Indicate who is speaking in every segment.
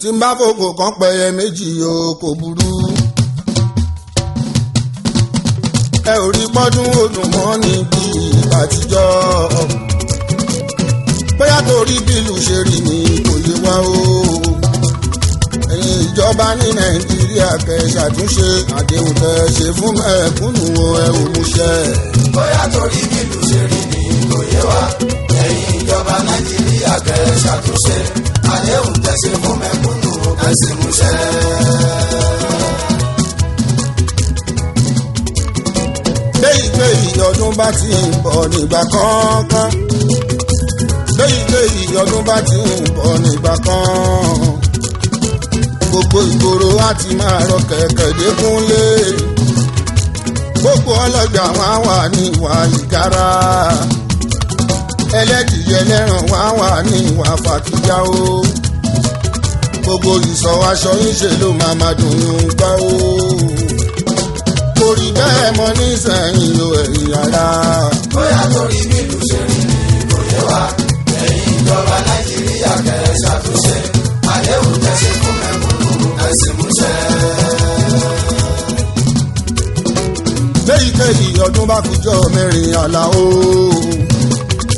Speaker 1: tí n bá fòkò kan pẹyẹ méjì o kò burú. ẹ ò rí pọ́dún ọdún mọ́ níbi àtijọ́ bóyá torí bílù ṣe rí ni kò yé wá o. ẹ̀yin ìjọba ní nàìjíríà kẹ́ ṣàtúnṣe àdéhùn tẹ́ ṣe fún mẹ̀kúnnù ẹ ò múṣẹ.
Speaker 2: bóyá torí bílù ṣe rí ni kò yé wá. ẹ̀yin ìjọba nàìjíríà kẹ́ ṣàtúnṣe àdéhùn tẹ́ ṣe fún mẹ̀kúnnù ẹ sì múṣẹ.
Speaker 1: léyìí ọdún bá ti ń bọ̀ nígbà kọ̀ọ̀kan. léyìí ọdún bá ti ń bọ̀ nígbà kan. gbogbo ìgboro á ti máa rọ kẹ̀kẹ́ dékúnlé. gbogbo ọlọ́jà wọn wà ní ìwà ìgárá. ẹlẹ́dìyẹ lẹ́ràn wọn wà ní ìwà fàkíyà o. gbogbo ìsọ̀ aṣọ ìṣe ló máa dùn ún gbá o. torí bẹ́ẹ̀ mọ nísẹ̀yìn o ẹ̀yìn ara.
Speaker 2: bóyá torí bílù ṣe rí ni kò yé wá. ẹ̀yin ìjọba nàìjíríà kẹ́ ṣàtúnṣe àdéhùn tẹ́ ṣe fún mẹ̀kúnnù ẹ sì múṣẹ.
Speaker 1: léyìí ọdún bá kújọ mẹ́rin Àlàó.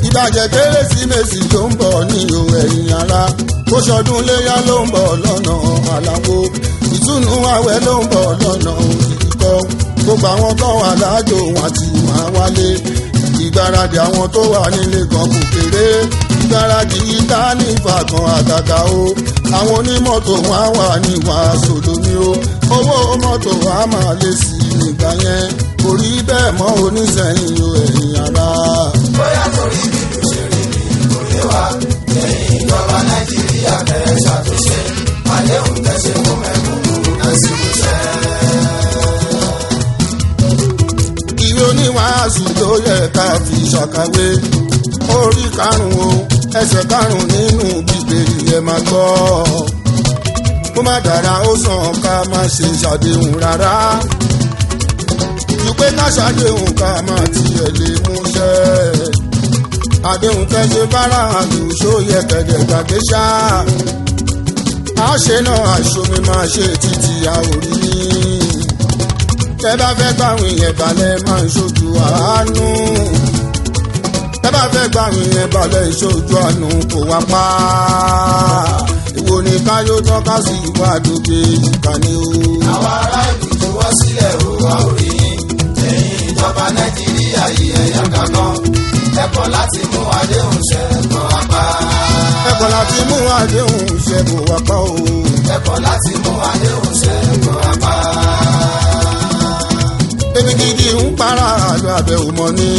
Speaker 1: ìbàjẹ́ kérésìmesì ló ń bọ̀ ní o ẹ̀yìn ara. bóṣọdún léyà ló ń bọ̀ lọ́nà Àlàó. ìtúnú àwẹ̀ ló ń bọ̀ lọ́nà ìkọ́. gbogbo àwọn tó wà láàjò wọn ti máa wálé. ìgbáradì àwọn tó wà nílé kan kò kéré. ìgbáradì ìta ní ìfàkàn àgàgà o. àwọn onímọ́tò wọn á wà ní wàásù lómi o. owó mọ́tò wa máa lé sí i nígbà yẹn. kò rí bẹ́ẹ̀ mọ́ oníṣẹ́yìn o ẹ̀yìn ara.
Speaker 2: bóyá torí bílù ṣe rí ni kò yé wá. ẹ̀yin ìjọba nàìjíríà kẹ́ ṣàtúnṣe àdéhùn tẹ́ ṣe fún mẹ̀kúnnù ẹ sì múṣẹ.
Speaker 1: ìwé oníwàásù tó yẹ ká fi ṣàkàwé. orí karùn-ún ẹsẹ̀ karùn-ún nínú bíbélì ẹ máa gbọ́. kó má dára ó sàn ká má ṣe ṣàdéhùn rárá. ju pé ká ṣàdéhùn ká má tiẹ̀ lè múṣẹ́. àdéhùn tẹ́ ṣe fáráàlú ṣó yẹ kẹ̀dẹ̀ gbàgbé ṣá. àṣẹ náà àṣomi máa ṣe títí àórí. tẹ́ bá fẹ́ gbàwìn yẹn balẹ̀ máa ń ṣojú àánú. tẹ́ bá fẹ́ gbàwìn yẹn balẹ̀ ìṣojú àánú kò wá pa. èwo ni káyọ̀ tọ́ka sí ìwádòkè ìkànnì o.
Speaker 2: àwọn ará ìlú tí wọ́n sílẹ̀ ò wá orí yín. ẹ̀yin ìjọba nàìjíríà yìí ẹ̀yà kankan. ẹ̀kọ́ láti mú àdéhùn ṣẹ kó wá pa.
Speaker 1: ẹ̀kọ́ láti mú àdéhùn ṣẹ kó wá pa o.
Speaker 2: ẹ̀kọ́ láti mú àdéhùn ṣẹ kó wá pa.
Speaker 1: ebi gidi ń para àlọ́ àbẹ̀wò mọ́ ni.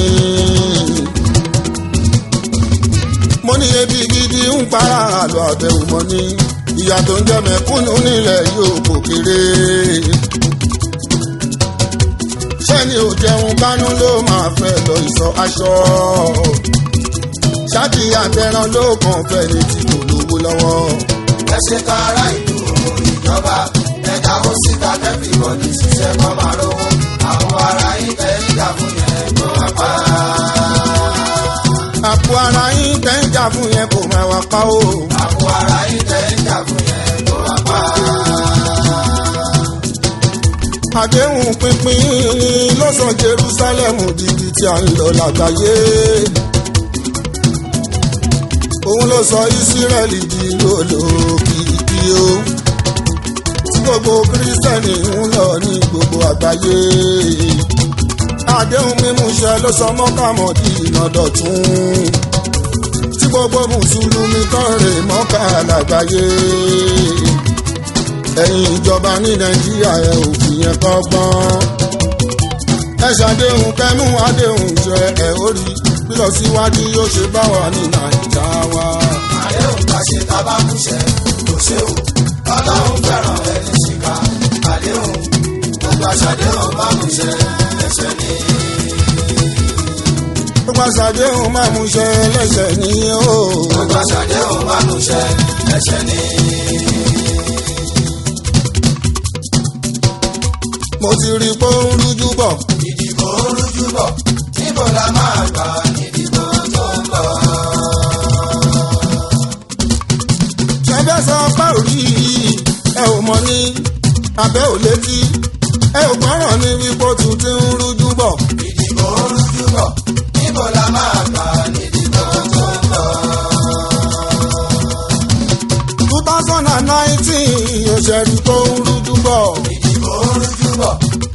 Speaker 1: mo ní ebi gidi ń para àlọ́ àbẹ̀wò mọ́ ni. ìyà tó ń jẹ mẹ̀kúnnù nílẹ̀ yóò kò kéré. ṣẹ́ni ò jẹun kánú ló máa fẹ́ lọ ìsọ aṣọ. ṣáàtì àtẹran ló kàn fẹ́ ní tí kò lówó lọ́wọ́.
Speaker 2: ẹ ṣe tààrà ìlú ìjọba ẹ̀dá ó síta kẹ́fì bọ́dì ṣiṣẹ́ kọ́ máa rówó. àwọn ará yín tẹ́ ń jà fún yẹn kó wá pa.
Speaker 1: àpò ara yín tẹ́ ń jà fún yẹn kò máa wá pa o.
Speaker 2: àpò ara yín tẹ́ ń jà fún yẹn kó wá pa.
Speaker 1: àdéhùn pínpín ló sọ Jerusalem dìbì tí a ń lọ lágbàáyé. òun ló sọ Ísírẹ́lì di olókìkí o. tí gbogbo kírísítẹ́nì ń lọ ní gbogbo àgbáyé. àdéhùn mímúṣẹ ló sọ mọ́kàmọ́dì ìnàdọ̀tún. tí gbogbo mùsùlùmí kan rè mọ́kà lágbàáyé. ẹ̀yin ìjọba ní nàìjíríà ẹ ò fi yẹn kọ́gbọ́n. ẹ ṣàdéhùn kẹ́mú àdéhùn ṣẹ ẹ ó rí bí lọ síwájú yóò ṣe bá wà ní nàìjà wa.
Speaker 2: àdéhùn tá ṣe tá bá múṣẹ kò ṣe o. ọlọ́run fẹ́ràn ẹni ṣìkà. àdéhùn gbogbo àṣàdéhùn bá múṣẹ ẹ̀ṣẹ̀ ni.
Speaker 1: gbogbo àṣàdéhùn máa múṣẹ lẹ́sẹ̀ ní o.
Speaker 2: gbogbo àṣàdéhùn bá múṣẹ ẹ̀ṣẹ̀ ni.
Speaker 1: mo ti rí pé ó ń rújú bọ̀.
Speaker 2: ìdìbò ń rújú bọ̀ níbo la máa gbà ìdìbò tó ń bọ̀.
Speaker 1: ṣẹ́fẹ́ sọ pé òrí ẹ ò mọ̀ ní abẹ́ ò létí ẹ ò gbọ́ràn ní wípé tún ti ń rújú bọ̀.
Speaker 2: ìdìbò rújú bọ̀ níbo la máa gbà nídìbò tó ń bọ̀.
Speaker 1: 2019 òṣèlú tó ń rújú bọ̀.
Speaker 2: ìdìbò rújú bọ̀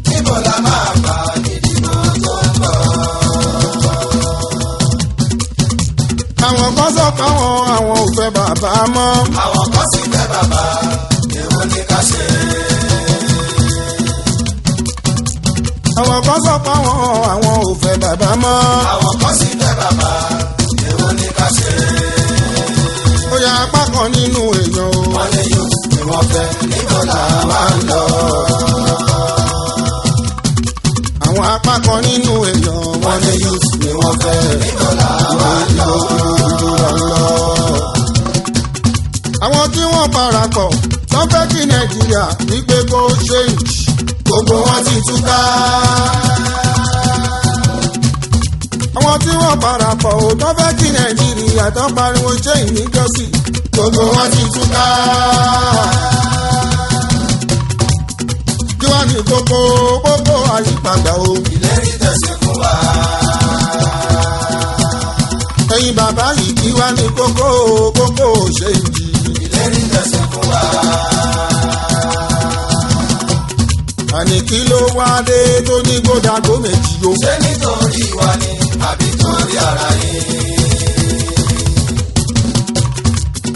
Speaker 2: níbo la máa gbà nídìbò tó ń bọ̀.
Speaker 1: àwọn kan sọ pé àwọn ò fẹ́ bàbá mọ́.
Speaker 2: àwọn kan sì fẹ́ bàbá èwo ni ká ṣe.
Speaker 1: àwọn kan sọ pé àwọn ò fẹ́ bàbá mọ́.
Speaker 2: àwọn kan sì fẹ́ bàbá èwo ni ká ṣe.
Speaker 1: ó yá apá kan nínú èèyàn o.
Speaker 2: wọ́n lè yọ ni wọ́n fẹ́ níbo là máa ń lọ.
Speaker 1: àwọn apá kan nínú èèyàn
Speaker 2: wọ́n lè yọ ni wọ́n fẹ́ níbo là máa ń lọ.
Speaker 1: àwọn tí wọ́n parapọ̀ wọ́n fẹ́ kí nàìjíríà wípé kó change
Speaker 2: gbogbo wọn ti túká.
Speaker 1: àwọn tí wọ́n parapọ̀ ò tó fẹ́ kí nàìjíríà tó pariwo change níjọ́sí
Speaker 2: gbogbo wọn ti túká.
Speaker 1: kí wọ́n ní kókó àyípadà o.
Speaker 2: ìlérí tẹ̀sí fún wa.
Speaker 1: ẹ̀yin bàbá yìí kí wọ́n ní kókó change.
Speaker 2: ìlérí tẹ̀sí fún wa.
Speaker 1: àní kí ló wá dé tó ní gbódàgbó méjì o.
Speaker 2: ṣé nítorí wa ni àbí torí ara yìí.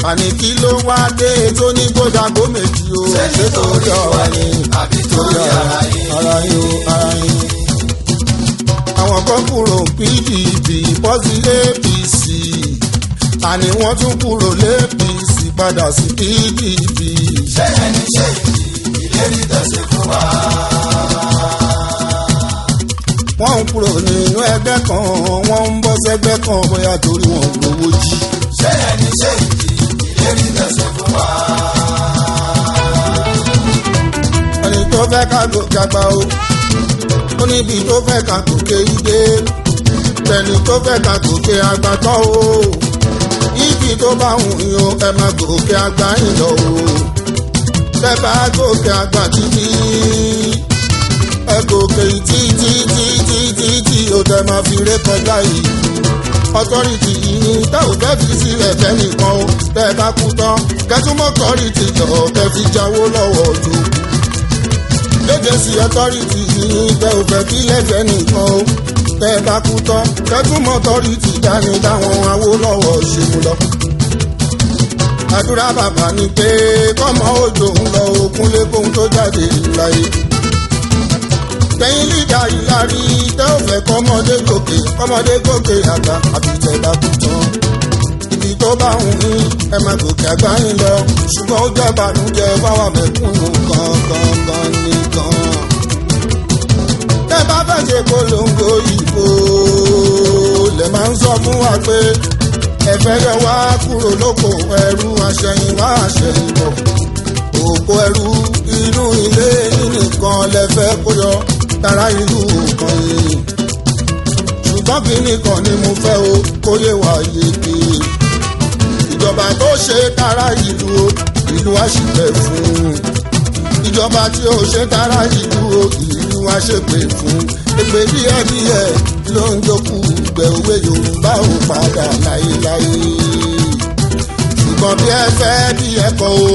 Speaker 1: àní kí ló wá dé tó ní gbódàgbó méjì o.
Speaker 2: ṣé nítorí wa ni àbí torí ara yìí.
Speaker 1: ara yìí o ara yìí. àwọn kan kúrò PDP bọ́sí APC àní wọ́n tún kúrò l'APC padà sí PDP.
Speaker 2: ṣé ẹni ṣe ìlérí tẹ̀sí fún wa.
Speaker 1: wọ́n ń kúrò nínú ẹgbẹ́ kan wọ́n ń bọ́ sẹ́gbẹ́ kan bóyá torí wọn ò lówó jí.
Speaker 2: ṣé ẹni ṣe ìlérí tẹ̀sí fún wa.
Speaker 1: ẹni tó fẹ́ ká gòkè àgbà o ó níbi tó fẹ́ ká gòkè ìdè ẹni tó fẹ́ ká gòkè àgbà tán o ibi tó bá wù yín o ẹ máa gòkè àgbà yín lọ o ẹ bá gòkè àgbà títí ẹ gòkè tí o tẹ máa fi ré kọjá yìí ọtọ́rìtì yìí tẹ́ ò fẹ́ fi sílẹ̀ fẹ́nìkan o tẹ́ ẹ bá kú tán kẹtùmọ̀ ọtọ́rìtì jọ kẹ́ fi jáwó lọ́wọ́ tó léde sí ọtọ́rìtì yìí tẹ́ ò fẹ́ fi lẹ́fẹ̀ẹ́ nìkan o tẹ́ ẹ bá kú tán kẹtùmọ̀ ọtọ́rìtì dání dáwọn awó lọ́wọ́ ṣe mú lọ. àdúrà bàbá ni pé kọ́mọ òjò ń lọ òkun lẹ́kọ̀ọ́ tó jáde láyé. tẹ̀yìn lídà ìlarí tẹ́ ò fẹ́ kọ́mọdé gòkè àgbà àbíjẹ́ bá kú tán. ibi tó bá ń yín ẹ máa gòkè àgbà yín lọ ṣùgbọ́n ó jẹ́ ìbànújẹ́ fáwọn mẹ̀kúnnù gangan nìkan. tẹ́ bá fẹ́ ṣe polongo ìbò lè máa ń sọ fún wa pé ẹ̀fẹ́ yọ wá kúrò lóko ẹrú àṣẹyìnwá àṣẹyìnbọ̀ òkú ẹrú inú ilé nìkan lẹ́fẹ́ kó yọ tara ìlú kan yìí ṣùgbọ́n kínní kan ni mo fẹ́ o kó yé wa yéké ìjọba tó ṣe tara ìlú àṣìpẹ̀ fún ìjọba tí ó ṣe tara ìlú àṣepè fún èpè díẹ̀díẹ̀ ló ń jókòó gbẹ òwe Yorùbá ò padà láyéláyé ṣùgbọ́n bí ẹ fẹ́ bí ẹ kọ̀ o.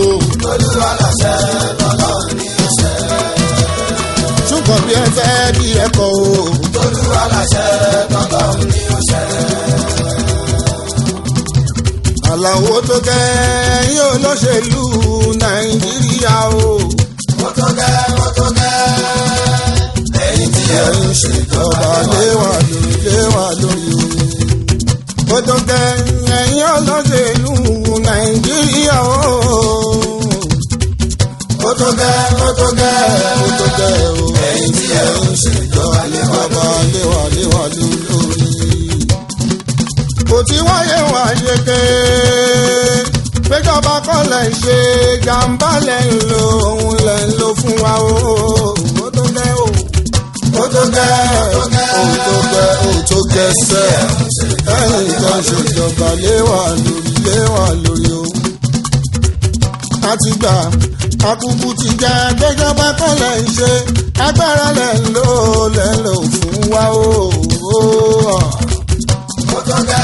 Speaker 2: Olúwa láṣẹ Ọlọ́run ní iṣẹ́.
Speaker 1: ṣùgbọ́n bí ẹ fẹ́ bí ẹ kọ̀ o.
Speaker 2: Olúwa láṣẹ Ọlọ́run ní iṣẹ́.
Speaker 1: Àlàó tó kẹ́ yín olóṣèlú Nàìjíríà o.
Speaker 2: Ó tó gẹ́ lẹ́yìn tí ẹ ń ṣèjọba
Speaker 1: léwà lórí o. Ó tó kẹ́ yín olóṣèlú Nàìjíríà o.
Speaker 2: Ó tó gẹ́
Speaker 1: o.
Speaker 2: lẹ́yìn tí ẹ ń ṣèjọba léwà
Speaker 1: lórí. Kò tí wáyé ké péjọba kọ́lẹ̀ ṣe jàǹbá lẹ̀ ń lo òun lẹ̀ ń lo fún wa o. Ó tó gẹ́ o.
Speaker 2: Ó tó gẹ́
Speaker 1: sẹ́ ẹ̀yìn kan ṣèjọba léwà lórí o. àkùkù ti jẹ́ gbẹ́jọba kọ́ lẹ̀ ń ṣe agbára lẹ̀ ń lò fún wa o.
Speaker 2: Mo tó gẹ́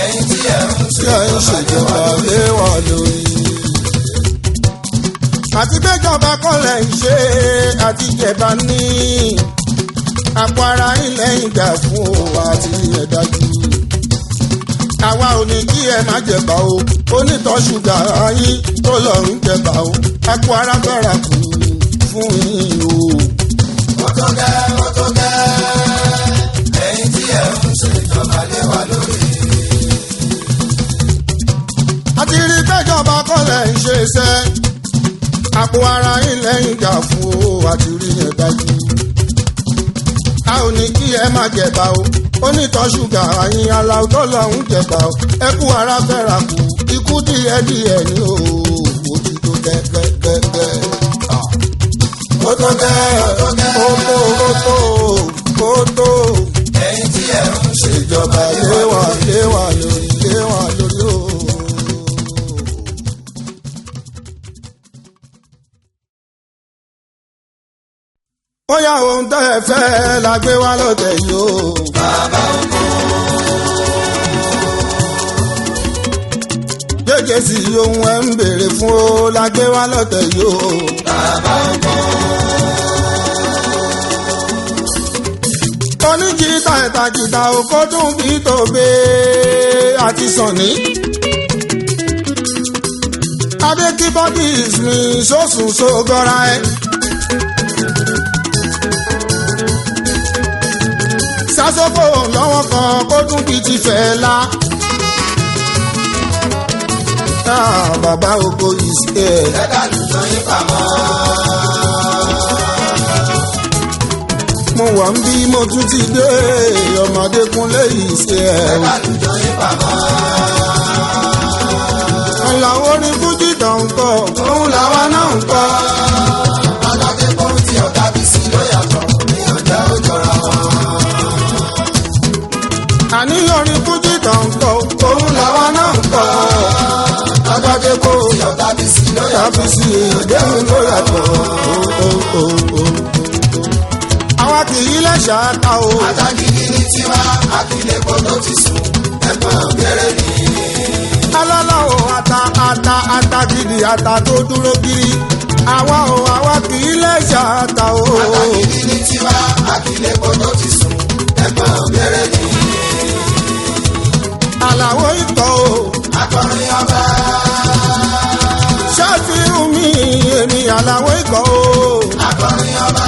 Speaker 2: ẹ̀yin tí ẹ̀ ń
Speaker 1: ṣèjọba lé wa lórí. àti gbẹ́jọba kọ́ lẹ̀ ń ṣe àti jẹba ní àpò ara ilẹ̀ ìgbà fún wa àti ẹ̀dájú. àwa ò ní kí ẹ má jẹba o onítọ̀ ṣúgà yín tó lọ ń jẹba o àpò ara bẹ̀rẹ̀ kù fún yín o.
Speaker 2: Mo tó gẹ́ ẹ̀yin tí ẹ̀ ń ṣèjọba lé wa lórí.
Speaker 1: àti rí gbẹ́jọba kọ́ lẹ̀ ń ṣe iṣẹ́ àpò ara ilẹ̀ ìgbà fún o àti rí yẹn dájú. a ò ní kí ẹ má jẹba o onítọ̀ ṣúgà yín aláwọ̀ tó lọ ń jẹba o ẹ kú ara fẹ́ra kù ikú díẹ̀díẹ̀ ní o òjì tó gẹ́gẹ́gẹ́.
Speaker 2: Mo tó gẹ́
Speaker 1: ó tó
Speaker 2: ẹ̀yin tí ẹ̀ ń
Speaker 1: ṣèjọba lé wa lórí o. ó yá ohun tẹ́ ẹ fẹ́ la gbé wá lọ́tẹ̀ yìí o.
Speaker 2: bàbá oko.
Speaker 1: jẹ́jẹ́ sí ohun ẹ̀ ń béèrè fún o la gbé wá lọ́tẹ̀ yìí o.
Speaker 2: bàbá oko.
Speaker 1: oníjìtá ìtàjìtá oko tún bí tòbé àti sànní. adékíbọ́dì mi sọ́sùn sógọ́ra ẹ̀. sásòfò lọ́wọ́ kan kó tún bí ti fẹ́ la. bàbá oko is here.
Speaker 2: ẹ̀ka lùjọ yín pamọ́.
Speaker 1: mo wà ń bí mo tún ti dé ọmọdé kúnlé is here.
Speaker 2: ẹ̀ka lùjọ yín pamọ́.
Speaker 1: ọ̀làwọ̀ ní fújì tó ń kọ́ òun làwa náà ń kọ́.
Speaker 2: alájẹ kó tí ọ̀gá bí sí ló yàtọ̀ èèyàn jẹ́ ó jọra wọn.
Speaker 1: àníyàn ní fújì tó ń kọ́ òun làwa náà ń kọ́. agbájé kó
Speaker 2: tí ọ̀gá bí sí ló yàtọ̀
Speaker 1: yàtọ̀ sí ìdẹ́hùn ló yàtọ̀. àwa kì í lẹ́sà ta o.
Speaker 2: àtàgìdì ní tiwa àkìlẹ̀ kó tó ti sùn ẹ̀gbọ́n bẹ̀rẹ̀ ni.
Speaker 1: alálàó ata gidi ata tó dúró gírí. àwa kì í lẹ́sà ta o.
Speaker 2: àtàgìdì ní tiwa àkìlẹ̀ kó tó ti sùn ẹ̀gbọ́n bẹ̀rẹ̀ ni.
Speaker 1: àlàó ìtọ́ o.
Speaker 2: akọrin ọba.
Speaker 1: Sefiu mi èmi àlàó ìkọ́ o.
Speaker 2: akọrin ọba.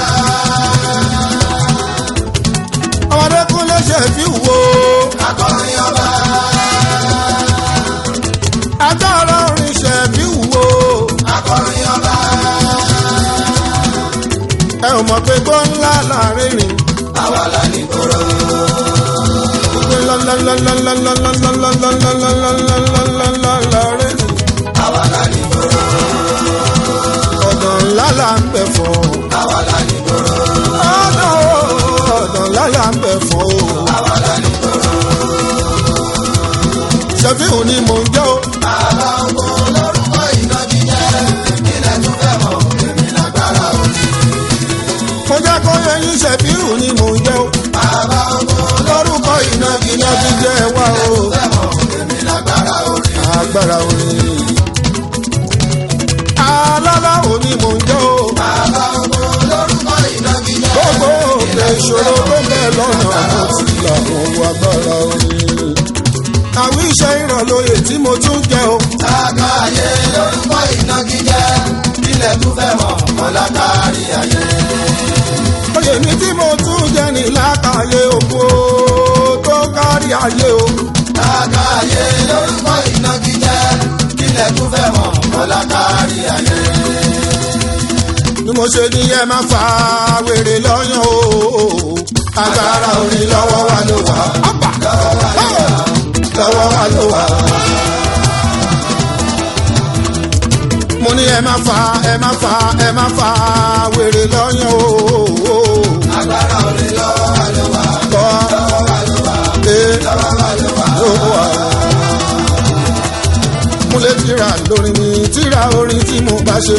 Speaker 1: ọmọdé kúnlé Sefiu wo.
Speaker 2: akọrin ọba.
Speaker 1: agbára orin Sefiu wo.
Speaker 2: akọrin ọba.
Speaker 1: ẹ ò mọ̀ pé gbọ́ ńlá láàrin rìn.
Speaker 2: àwa la ní kóró. àwa la ní kóró.
Speaker 1: ọ̀dọ̀ ńlá là ń bẹ̀ fọ́.
Speaker 2: àwa la ní kóró.
Speaker 1: ọ̀dọ̀ ńlá là ń bẹ̀ fọ́.
Speaker 2: àwa la ní kóró.
Speaker 1: Sefiu ni mò ń jẹ́ o.
Speaker 2: bàbá oko lórúkọ iná jíjẹ ilẹ̀ tún fẹ́ mọ̀ èmi lágbára òní.
Speaker 1: mo jẹ́ kó yẹ yín Sefiu ni mò ń jẹ́ o.
Speaker 2: bàbá oko
Speaker 1: lórúkọ ìnagijẹ jíjẹ́ wa o.
Speaker 2: fẹ́ mọ̀ èmi lágbára òní.
Speaker 1: agbára orin. alálàó ni mò ń jẹ́ o.
Speaker 2: bàbá oko lórúkọ iná jíjẹ
Speaker 1: gbogbo òkè ìṣòro tó bẹ̀ lọ́nà mo ti làwọn wo agbára orin. àwọn iṣẹ́ ìrànlóye tí mo tún jẹ́ o.
Speaker 2: àgbáyé lórúkọ iná jíjẹ ilẹ̀ tún fẹ́ mọ̀ ọ̀la kárí ayé.
Speaker 1: oyè mi tí mo tún jẹ́ ní látàyè òkú tó kárí ayé o.
Speaker 2: àgbáyé lórúkọ iná jíjẹ ilẹ̀ tún fẹ́ mọ̀ ọ̀la kárí ayé.
Speaker 1: ni mo ṣe ní ẹ máa fa wèrè lọ́yàn o. agbára orin lọ́wọ́ wa ló wà. lọ́wọ́ wa ló wà. mo ní ẹ máa fa wèrè lọ́yàn o.
Speaker 2: agbára orin lọ́wọ́ wa ló wà.
Speaker 1: kọ́
Speaker 2: lọ́wọ́ wa ló wà.
Speaker 1: ẹ
Speaker 2: lọ́wọ́ wa ló wà.
Speaker 1: ló wà. mo lè fi tíra lórí mi tíra orin tí mo bá ṣe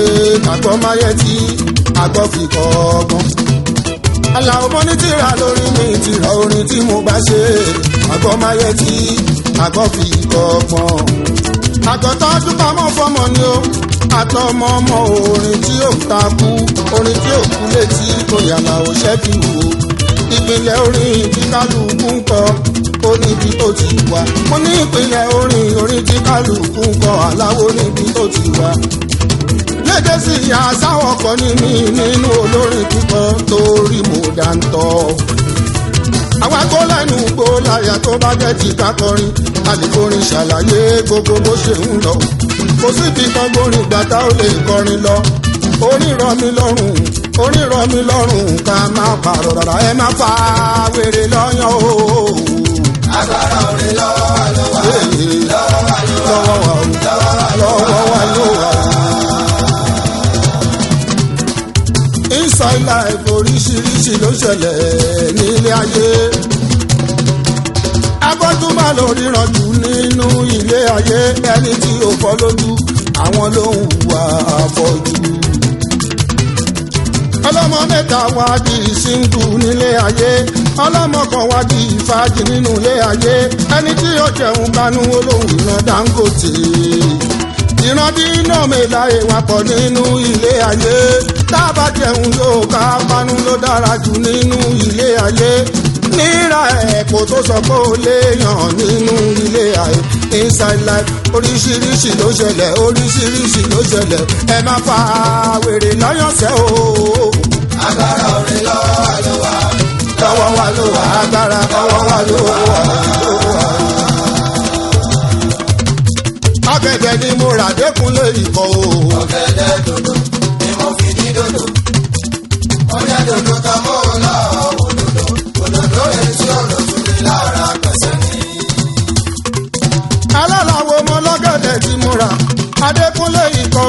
Speaker 1: àgbọ̀ máyẹ̀ tí àgbọ̀ fi kọ́ ọgbọ́n. Àlàó mo ní tíra lórí mi tíra orin tí mo bá ṣe àgbọ̀ máyẹ̀ tí àgbọ̀ fi kọ́ ọgbọ́n. Àgọ́tọ́ dúpọ̀ mọ́ fọmọ ni ó àtọmọ ọmọ orin tí ò takú orin tí ò kú létí orin Àlàó Sefiu o. Ìpìlẹ̀ orin tí kálukú ń kọ ó níbi tó ti wá. Mo ní ìpìlẹ̀ orin tí kálukú ń kọ Àlàó níbi tó ti wá. Lédè sí ìyá sáwọ̀ kọ́ ní mi nínú olórin kíkọ torí mo dáńtọ́. Àwa kó lẹ́nu gbó láyà tó bá jẹ́ ti kákọrin àlìkórin ṣàlàyé gbogbo bó ṣe ń lọ. Kò sí ti kan gbórin gbàtà ó lè kọrin lọ. Orin rọ̀ mí lọ́rùn ká máa pààrọ̀ rárá ẹ má fa wèrè lọ́yàn o.
Speaker 2: Agbára orin lọ́wọ́ wa ló wà.
Speaker 1: Lọ́wọ́ wa ló wà. Inside life oríṣiríṣi ló ṣẹlẹ̀ nílé ayé. Agbọ́dún máa lò ríran jù nínú ilé ayé ẹni tí ò fọ́ lójú àwọn ló ń hùwà àfọ́jú. Ọlọ́mọ mẹ́ta wá di síngù nílé ayé ọlọ́mọ kan wá di fàájì nínú ilé ayé ẹni tí ó jẹun gbanú olóhùn ìran Dangote. Ìran dínà mẹ́la ìwà pọ̀ nínú ilé ayé tábà jẹun yóò ká pánú ló dára jù nínú ilé ayé. Níra ẹ̀pọ̀ tó sọ pé ó léèyàn nínú ilé ayé. Inside life oríṣiríṣi ló ṣẹlẹ̀ ẹ má fa wèrè lọ́yọ̀sẹ̀ o.
Speaker 2: Agbára orin lọ́wọ́ wa ló wà.
Speaker 1: Lọ́wọ́ wa ló wà agbára lọ́wọ́ wa ló wà. Ọ̀gẹ̀dẹ̀ ni mo rà Dékúnlé ìkọ́ o.
Speaker 2: Ọ̀gẹ̀dẹ̀ dòdò ni mo fi dín dòdò. Ọ̀gẹ̀dẹ̀ dòdò ta mọ́ ọ lọ òdòdó. Òdòdó èyí tí ó lò tún ní lára pẹ̀sẹ̀ ní.
Speaker 1: Alálàwo mo lọ́gẹ̀dẹ̀ tí mo rà Adékúnlé ìkọ́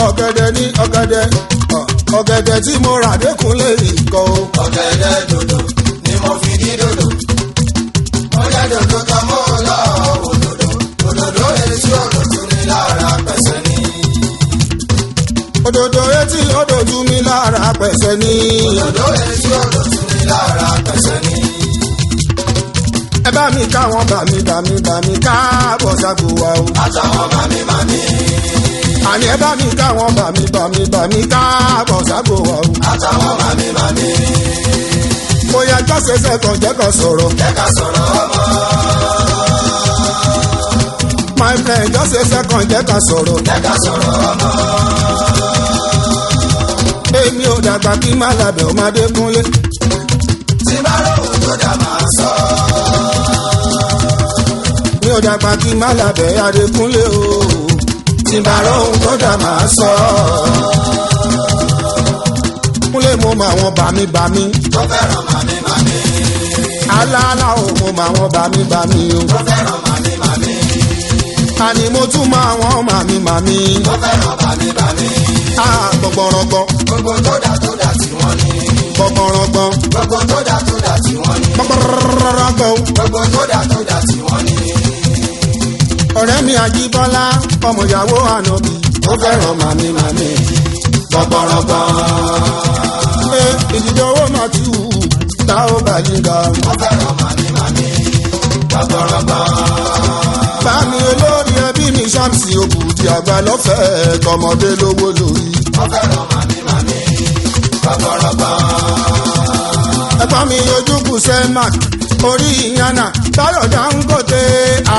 Speaker 1: ọ̀gẹ̀dẹ̀ ní ọ̀gẹ̀dẹ̀ tí mo rà Dékúnlé ìkọ́.
Speaker 2: Ọ̀gẹ̀dẹ̀ dòdò ni mo fi dín dòdò. Ọ̀gẹ̀dẹ̀ dòdò ta mọ́ ọ lọ òdòdó. Òdòdó èyí tí ó lò tún ní lára pẹ̀sẹ̀ ní.
Speaker 1: Òdòdó etí òdòdó mi lára pẹ̀sẹ̀ ní.
Speaker 2: Òdòdó èyí tí ó lò tún ní lára pẹ̀sẹ̀ ní.
Speaker 1: Ẹ bá mi káwọn bàmí káàbọ̀ ságo wa o.
Speaker 2: Àtàwọn màmí.
Speaker 1: Àní ẹ bá mi káwọn bàmí káàbọ̀ ságo wa o.
Speaker 2: Àtàwọn màmí.
Speaker 1: Mo yà jọ́sẹ̀sẹ̀ kan jẹ́ kan sọ̀rọ̀.
Speaker 2: Jẹ́ ká sọ̀rọ̀ ọmọ.
Speaker 1: My friend jọ́sẹ̀sẹ̀ kan jẹ́ kan sọ̀rọ̀.
Speaker 2: Jẹ́ ká sọ̀rọ̀ ọmọ.
Speaker 1: Èmi ò dàgbà kí má labẹ̀ ọmọdé kúnlé.
Speaker 2: Tí bá lóhùn tó dà máa sọ.
Speaker 1: Mi ò dàgbà kí má labẹ̀ Adékúnlé o. Tí bá lóhùn tó dà máa sọ. Kúnlé mo mọ àwọn bàmí.
Speaker 2: Tó fẹ́ràn màmí.
Speaker 1: Alálà o mo mọ àwọn bàmí o.
Speaker 2: Tó fẹ́ràn màmí.
Speaker 1: Àní mo tún mọ àwọn màmí.
Speaker 2: Tó fẹ́ràn màmí.
Speaker 1: Gbọ̀gbọ̀rọ̀gbọ̀.
Speaker 2: Gbogbo tó dà tí wọ́n ní.
Speaker 1: Gbọ̀gbọ̀rọ̀gbọ̀.
Speaker 2: Gbogbo tó dà tí wọ́n ní.
Speaker 1: Gbọ̀gbọ̀rọ̀gbọ̀.
Speaker 2: Gbogbo tó dà tí wọ́n ní.
Speaker 1: Ọ̀rẹ́ mi Àjíbọ́lá ọmọ ìyàwó Ànàbì ó fẹ́ràn màmí.
Speaker 2: Gbọ̀gbọ̀rọ̀gbọ̀.
Speaker 1: Ìdíje owó máa ti wù tá ó bá yín ga.
Speaker 2: Ó fẹ́ràn màmí. Gbọ̀gbọ̀rọ̀gbọ̀.
Speaker 1: Bámi olórí ẹbí mi Ṣàmsì Òbùdí àgbà lọ́fẹ̀ẹ́ tọmọdé lówó lórí.
Speaker 2: Ó fẹ́ràn màmí. Gbọ̀gbọ̀rọ̀gbọ̀.
Speaker 1: Ẹ̀gbọ́n mi ojúkù Selmak orí ìyànà Táyọ̀ Dangote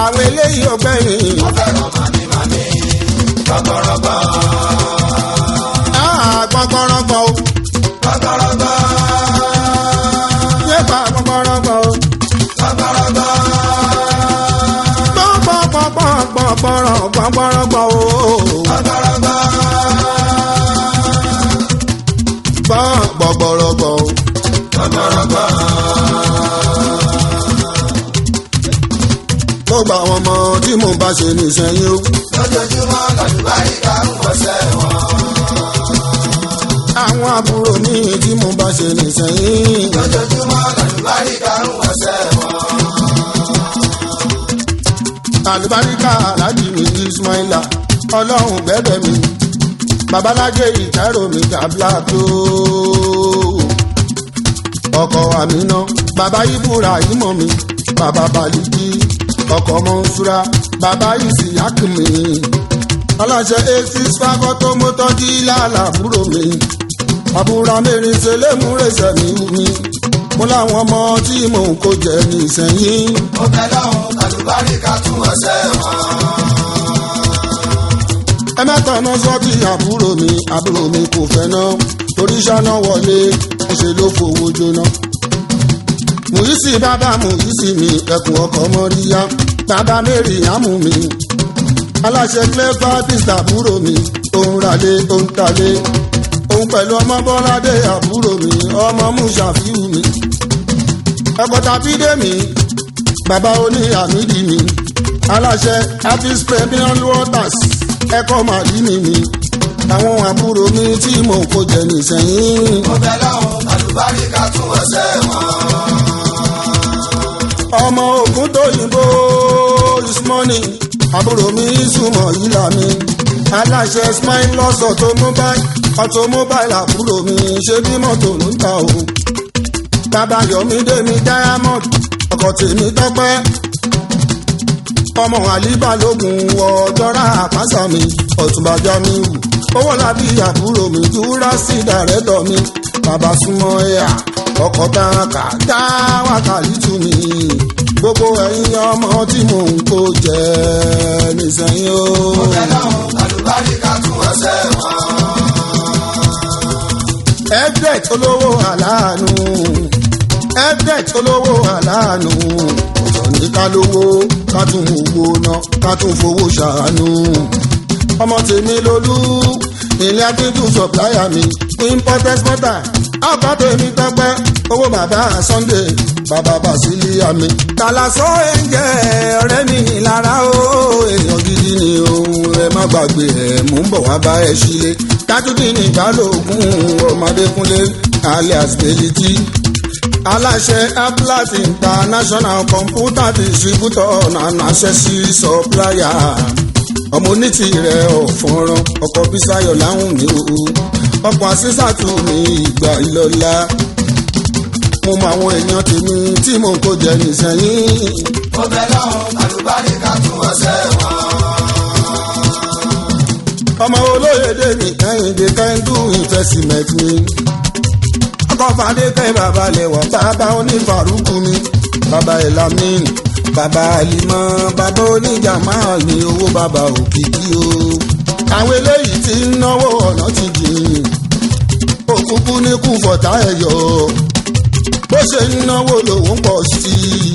Speaker 1: àwọn eléyìí ọgbẹ́yìn.
Speaker 2: Ó fẹ́ràn màmí. Gbọ̀gbọ̀rọ̀gbọ̀.
Speaker 1: Gbọ̀gbọ̀rọ̀gbọ̀ o.
Speaker 2: Gbọ̀gbọ̀rọ̀gbọ̀.
Speaker 1: Yépa gbọ̀gbọ̀rọ̀gbọ̀ o.
Speaker 2: Gbọ̀gbọ̀rọ̀gbọ̀.
Speaker 1: Gbọ̀gbọ̀rọ̀gbọ̀ o.
Speaker 2: Gbọ̀gbọ̀rọ̀gbọ̀.
Speaker 1: Gbọ̀gbọ̀rọ̀gbọ̀ o.
Speaker 2: Gbọ̀gbọ̀rọ̀gbọ̀.
Speaker 1: Gbogbo àwọn ọmọ tí mo bá ṣe nìṣẹ́yìn o.
Speaker 2: Lójoojúmọ́ làlùbáríkà ń wọṣẹ́ wọn.
Speaker 1: Àwọn àbúrò mi tí mo bá ṣe nìṣẹ́yìn.
Speaker 2: Lójoojúmọ́ làlùbáríkà ń wọṣẹ́ wọn.
Speaker 1: Àlùbáríkà Alhaji mi Ismaila ọlọ́run gbẹ́bẹ̀ mi babalájé ìtẹ́rò mi gàbla tó ọkọ̀ àmínà bàbá ibùra ìmọ̀ mi bàbá balùkì ọkọ̀ mọ̀nsúra bàbá ìsìyàkì mi aláṣẹ asis fáfọ́ tó mọ́tọ́ jí lálàbúrò mi àbúrò mẹ́rin ṣẹlẹ́múrẹ́sẹ̀ mi wù mí mo láwọn ọmọ tí mò ń kó jẹ ní ìsẹ̀yìn.
Speaker 2: mo bẹ lọ́hùn kàlùbáríkà tún ọ̀sẹ̀ wọn.
Speaker 1: ẹ mẹ́ta náà sọ́ọ̀tì àbúrò mi kò fẹ́ náà torí ṣáná wọlé ṣe ló fowó jóná. mùyísì bàbá mùyísì mi ẹkùn ọkọ̀ mọ́ríyá bàbá mẹ́rin àmú mi aláṣẹ clever beast àbúrò mi òun ralé òun talé òun pẹ̀lú ọmọ bọ́ládé àbúrò mi ọmọ mùsàfíù mi ẹ̀kọ́ tàbí dé mi bàbá oní àmìdí mi aláṣẹ hafiz premium waters ẹ̀kọ́ màdínì mi àwọn àbúrò mi tí mò ń kó jẹ nìsẹ̀yìn.
Speaker 2: mo bẹ lọ́hùn kàlùbáríkà tún ọ̀sẹ̀ wọn.
Speaker 1: ọmọ ogun tó yìnbó this morning àbúrò mi súnmọ́ ìlà mi aláṣẹ smile loss automobile àbúrò mi ṣe bí mọ́tò ló ń ta o bàbá yọmídé mi diamond ọkọ̀ tèmi tọ́pẹ́ ọmọ àlíbálógún ọjọ́ra àpáṣà mi ọ̀túnbàjá mi wù owó lábí àbúrò mi dúró sí dàrẹ́tọ̀ mi bàbá súnmọ́ ẹ̀yà ọkọ̀ tààkà dáwàkà lítù mi gbogbo ẹ̀yin ọmọ tí mò ń kó jẹ nísẹ̀yìn o.
Speaker 2: mo bẹ lọ́hùn kàlùbáríkà tún ọ̀sẹ̀ wọn.
Speaker 1: ẹ̀ẹ́dẹ̀t olówó àlàánú ẹ̀ẹ́dẹ̀t olówó àlàánú ọ̀tọ̀ ní ká lówó ká tún mú owó ná ká tún fowó ṣàánú. ọmọ tèmi lolú ilé akíntún sọ̀pláyà mi import exporter àbá tèmi tọ́pẹ́ owó bàbá Sunday bàbá Basilia mi. tàlàsọ ẹ̀ǹjẹ̀ ọ̀rẹ́ mi ní lára o èèyàn gidi ni òun ẹ má gbàgbé ẹ̀ mú bọ̀ wá bá ẹ sílé dájúdì ní ìbálòpọ̀ ọmọdékúnlé alias beliti aláṣẹ ablat international computer distributor and accessory supplier ọmọ onítì rẹ ọ̀fọ̀ràn ọkọ̀ bísáyọ̀ láwùn mi o ọkọ̀ àṣìṣàtù mi ìgbà ìlọ́lá mo mọ àwọn èèyàn tèmi tí mò ń kó jẹ nìsẹ́yìn.
Speaker 2: mo bẹ lọ́hùn kàlùbáríkà tún ọ̀sẹ̀ wọn.
Speaker 1: ọmọ olóyèdè mi kẹ́hìndé kẹ́hìndú investment mi ọkọ̀ fàdékẹ́ bàbá lẹ́wọ̀ bàbá onífàrúkú mi bàbá elamin bàbá alimọ́ bàbá oníjàmáà ní owó bàbá òkìkí o. àwọn eléyìí tí ń náwó ọ̀nà ti jìn òkúkú ní kú fọ̀tá ẹ̀yọ́ bó ṣe ń náwó lòun pọ̀ sí i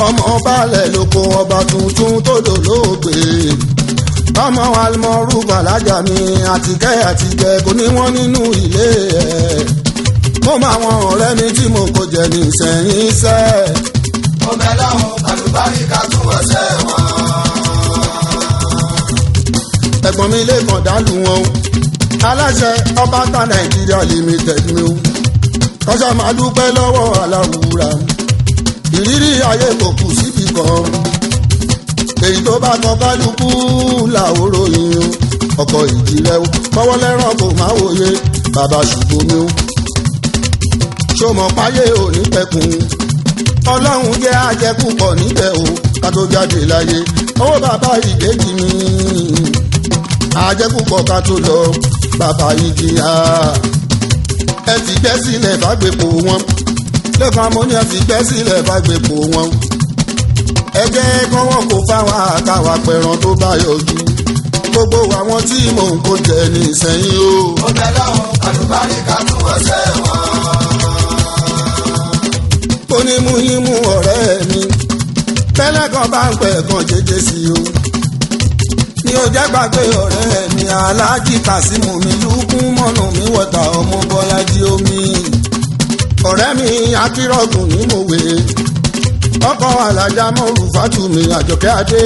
Speaker 1: ọmọ balẹ̀ lóko ọba tuntun tó dolóògbé ọmọ alimọ̀rú bàlájà mi àtìkẹ́ kò ní wọ́n nínú ilé ẹ̀ mo máa wọn ọ̀rẹ́ mi tí mo kò jẹ ní ìsẹ̀yìn sẹ́.
Speaker 2: mo bẹ lọ́hùn kàlùbáríkà tún ọ̀sẹ̀ wọn.
Speaker 1: ẹ̀gbọ́n mi lè kàn dálù wọn aláṣẹ ọba ta Nàìjíríà limited mi o kọ́sà máa dúpẹ́ lọ́wọ́ aláwùúra ìrírí ayé kò kù síbi kan èyí tó bá kọ kálukú làwòrò yìí o ọkọ̀ ìjì rẹ o kọ́wọ́ lẹ́ràn kò má wòye bàbá ṣùgbọ́n mi o ṣọmọ páyé ò ní pẹ̀kun ọlọ́run jẹ́ àjẹkù pọ̀ níbẹ̀ o ká tó jáde láyé owó bàbá ìdèjì mi àjẹkù pọ̀ ká tó lọ bàbá ìjìyà ẹ ti gbẹ́ sílẹ̀ fàgbépo wọn lẹ́kọ̀ọ́ amóní ẹ ti gbẹ́ sílẹ̀ fàgbépo wọn ẹ jẹ́ kọ́wọ́ kó fáwọn àtàwà pẹ̀ràn tó bá yọjú gbogbo àwọn tí mò ń kó jẹ ní ìsẹ́yìn o.
Speaker 2: mo bẹ lọ́hùn kàlùbáríkà tún ọ̀sẹ̀ wọn.
Speaker 1: onímúyímú ọ̀rẹ́ mi tẹ́lẹ̀ kan bá ń pẹ̀ kan jẹjẹ sí o mi ò jẹ́ gbàgbé ọ̀rẹ́ mi aláàjì kàsímù mi lùkún mọ́nà mi wọ̀tà ọmọ bọ́lájí omi ọ̀rẹ́ mi akírọ̀gùn ní mòwe ọkọ̀ alájà mọ́rù fàtúmí àjọkẹ́ adé